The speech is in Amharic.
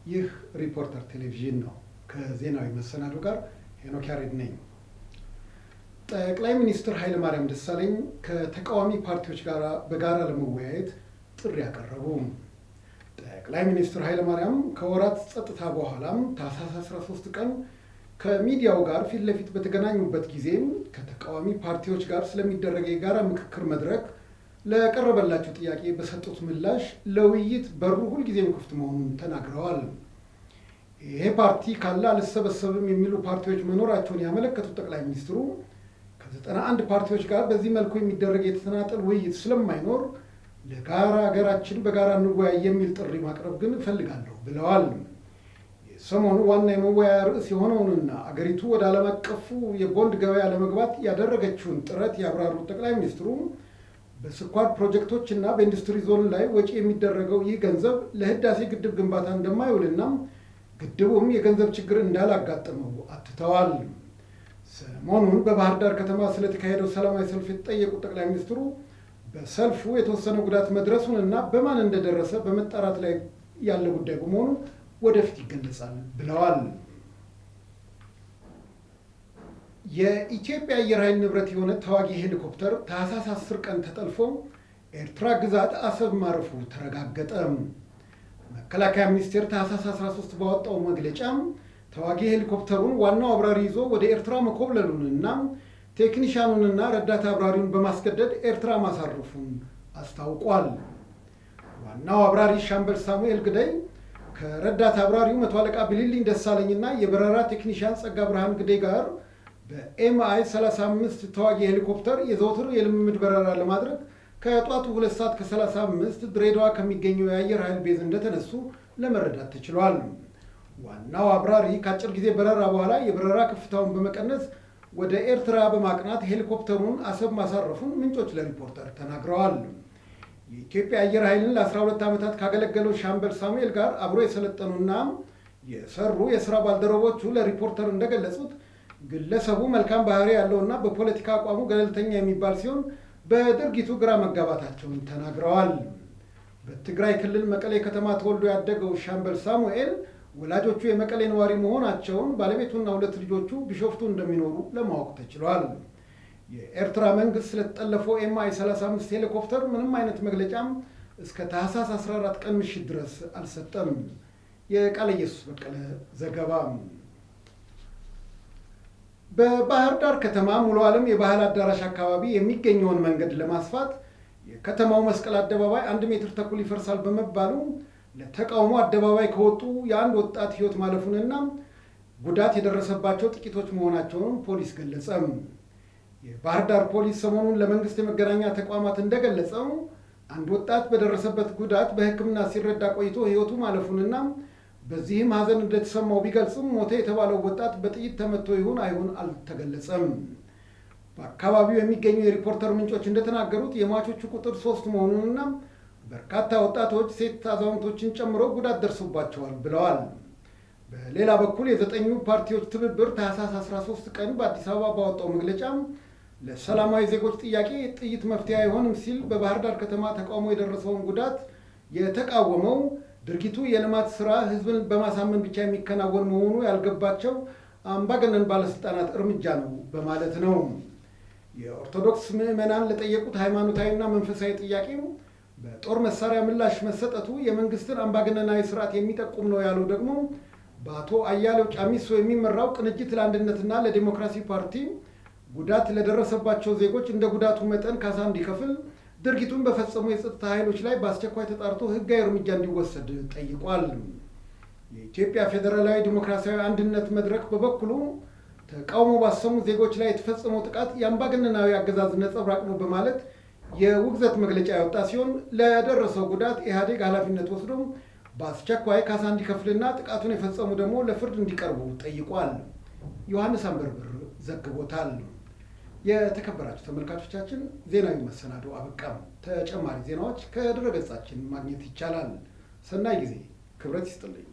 ይህ ሪፖርተር ቴሌቪዥን ነው። ከዜናዊ መሰናዶ ጋር ሄኖክ ያሬድ ነኝ። ጠቅላይ ሚኒስትር ኃይለማርያም ደሳለኝ ከተቃዋሚ ፓርቲዎች ጋር በጋራ ለመወያየት ጥሪ ያቀረቡ። ጠቅላይ ሚኒስትር ኃይለማርያም ከወራት ጸጥታ በኋላም ታህሳስ 13 ቀን ከሚዲያው ጋር ፊት ለፊት በተገናኙበት ጊዜ ከተቃዋሚ ፓርቲዎች ጋር ስለሚደረግ የጋራ ምክክር መድረክ ለቀረበላቸው ጥያቄ በሰጡት ምላሽ ለውይይት በሩ ሁልጊዜም ክፍት መሆኑን ተናግረዋል። ይሄ ፓርቲ ካለ አልሰበሰብም የሚሉ ፓርቲዎች መኖራቸውን ያመለከቱት ጠቅላይ ሚኒስትሩ ከ91 ፓርቲዎች ጋር በዚህ መልኩ የሚደረግ የተናጠል ውይይት ስለማይኖር ለጋራ ሀገራችን በጋራ እንወያይ የሚል ጥሪ ማቅረብ ግን እፈልጋለሁ ብለዋል። የሰሞኑ ዋና የመወያያ ርዕስ የሆነውንና አገሪቱ ወደ ዓለም አቀፉ የቦንድ ገበያ ለመግባት ያደረገችውን ጥረት ያብራሩት ጠቅላይ ሚኒስትሩ በስኳር ፕሮጀክቶች እና በኢንዱስትሪ ዞን ላይ ወጪ የሚደረገው ይህ ገንዘብ ለህዳሴ ግድብ ግንባታ እንደማይውልና ግድቡም የገንዘብ ችግር እንዳላጋጠመው አትተዋል። ሰሞኑን በባህር ዳር ከተማ ስለተካሄደው ሰላማዊ ሰልፍ የተጠየቁት ጠቅላይ ሚኒስትሩ በሰልፉ የተወሰነ ጉዳት መድረሱንና በማን እንደደረሰ በመጣራት ላይ ያለ ጉዳይ በመሆኑ ወደፊት ይገለጻል ብለዋል። የኢትዮጵያ አየር ኃይል ንብረት የሆነ ተዋጊ ሄሊኮፕተር ታህሳስ 10 ቀን ተጠልፎ ኤርትራ ግዛት አሰብ ማረፉ ተረጋገጠ። መከላከያ ሚኒስቴር ታህሳስ 13 ባወጣው መግለጫ ተዋጊ ሄሊኮፕተሩን ዋናው አብራሪ ይዞ ወደ ኤርትራ መኮብለሉንና ቴክኒሻኑንና ረዳት አብራሪውን በማስገደድ ኤርትራ ማሳረፉን አስታውቋል። ዋናው አብራሪ ሻምበል ሳሙኤል ግዳይ ከረዳት አብራሪው መቶ አለቃ ቢልልኝ ደሳለኝና የበረራ ቴክኒሻን ጸጋ ብርሃን ግዳይ ጋር በኤምአይ 35 ተዋጊ ሄሊኮፕተር የዘወትር የልምምድ በረራ ለማድረግ ከጧቱ 2 ሰዓት ከ35 ድሬዳዋ ከሚገኘው የአየር ኃይል ቤዝ እንደተነሱ ለመረዳት ተችሏል። ዋናው አብራሪ ከአጭር ጊዜ በረራ በኋላ የበረራ ከፍታውን በመቀነስ ወደ ኤርትራ በማቅናት ሄሊኮፕተሩን አሰብ ማሳረፉን ምንጮች ለሪፖርተር ተናግረዋል። የኢትዮጵያ አየር ኃይልን ለ12 ዓመታት ካገለገለው ሻምበል ሳሙኤል ጋር አብሮ የሰለጠኑና የሰሩ የሥራ ባልደረቦቹ ለሪፖርተር እንደገለጹት ግለሰቡ መልካም ባህሪ ያለውና በፖለቲካ አቋሙ ገለልተኛ የሚባል ሲሆን በድርጊቱ ግራ መጋባታቸውን ተናግረዋል። በትግራይ ክልል መቀሌ ከተማ ተወልዶ ያደገው ሻምበል ሳሙኤል ወላጆቹ የመቀሌ ነዋሪ መሆናቸውን፣ ባለቤቱና 2 ልጆቹ ቢሾፍቱ እንደሚኖሩ ለማወቅ ተችሏል። የኤርትራ መንግስት ስለተጠለፈው ኤምአይ 35 ሄሊኮፕተር ምንም አይነት መግለጫም እስከ ታህሳስ 14 ቀን ምሽት ድረስ አልሰጠም። የቃለ ኢየሱስ በቀለ ዘገባ። በባህር ዳር ከተማ ሙሉ ዓለም የባህል አዳራሽ አካባቢ የሚገኘውን መንገድ ለማስፋት የከተማው መስቀል አደባባይ 1 ሜትር ተኩል ይፈርሳል በመባሉ ለተቃውሞ አደባባይ ከወጡ የአንድ ወጣት ህይወት ማለፉንና ጉዳት የደረሰባቸው ጥቂቶች መሆናቸውን ፖሊስ ገለጸ። የባህር ዳር ፖሊስ ሰሞኑን ለመንግስት የመገናኛ ተቋማት እንደገለጸው አንድ ወጣት በደረሰበት ጉዳት በሕክምና ሲረዳ ቆይቶ ህይወቱ ማለፉንና በዚህም ሀዘን እንደተሰማው ቢገልጽም ሞተ የተባለው ወጣት በጥይት ተመቶ ይሁን አይሁን አልተገለጸም። በአካባቢው የሚገኙ የሪፖርተር ምንጮች እንደተናገሩት የሟቾቹ ቁጥር 3 መሆኑንና በርካታ ወጣቶች ሴት አዛውንቶችን ጨምሮ ጉዳት ደርሶባቸዋል ብለዋል። በሌላ በኩል የ9 ፓርቲዎች ትብብር ታህሳስ 13 ቀን በአዲስ አበባ ባወጣው መግለጫ ለሰላማዊ ዜጎች ጥያቄ ጥይት መፍትሄ አይሆንም ሲል በባህር ዳር ከተማ ተቃውሞ የደረሰውን ጉዳት የተቃወመው ድርጊቱ የልማት ስራ ህዝብን በማሳመን ብቻ የሚከናወን መሆኑ ያልገባቸው አምባገነን ባለስልጣናት እርምጃ ነው በማለት ነው። የኦርቶዶክስ ምዕመናን ለጠየቁት ሃይማኖታዊና መንፈሳዊ ጥያቄ በጦር መሳሪያ ምላሽ መሰጠቱ የመንግስትን አምባገነናዊ ስርዓት የሚጠቁም ነው ያለው ደግሞ በአቶ አያሌው ጫሚሶ የሚመራው ቅንጅት ለአንድነትና ለዲሞክራሲ ፓርቲ ጉዳት ለደረሰባቸው ዜጎች እንደ ጉዳቱ መጠን ካሳ እንዲከፍል ድርጊቱን በፈጸሙ የጸጥታ ኃይሎች ላይ በአስቸኳይ ተጣርቶ ህጋዊ እርምጃ እንዲወሰድ ጠይቋል። የኢትዮጵያ ፌዴራላዊ ዲሞክራሲያዊ አንድነት መድረክ በበኩሉ ተቃውሞ ባሰሙ ዜጎች ላይ የተፈጸመው ጥቃት የአምባገነናዊ አገዛዝ ነጸብራቅ ነው በማለት የውግዘት መግለጫ ያወጣ ሲሆን ለደረሰው ጉዳት ኢህአዴግ ኃላፊነት ወስዶ በአስቸኳይ ካሳ እንዲከፍልና ጥቃቱን የፈጸሙ ደግሞ ለፍርድ እንዲቀርቡ ጠይቋል። ዮሐንስ አንበርብር ዘግቦታል። የተከበራችሁ ተመልካቾቻችን ዜናዊ መሰናዶ አበቃም። ተጨማሪ ዜናዎች ከድረገጻችን ማግኘት ይቻላል። ሰናይ ጊዜ። ክብረት ይስጥልኝ።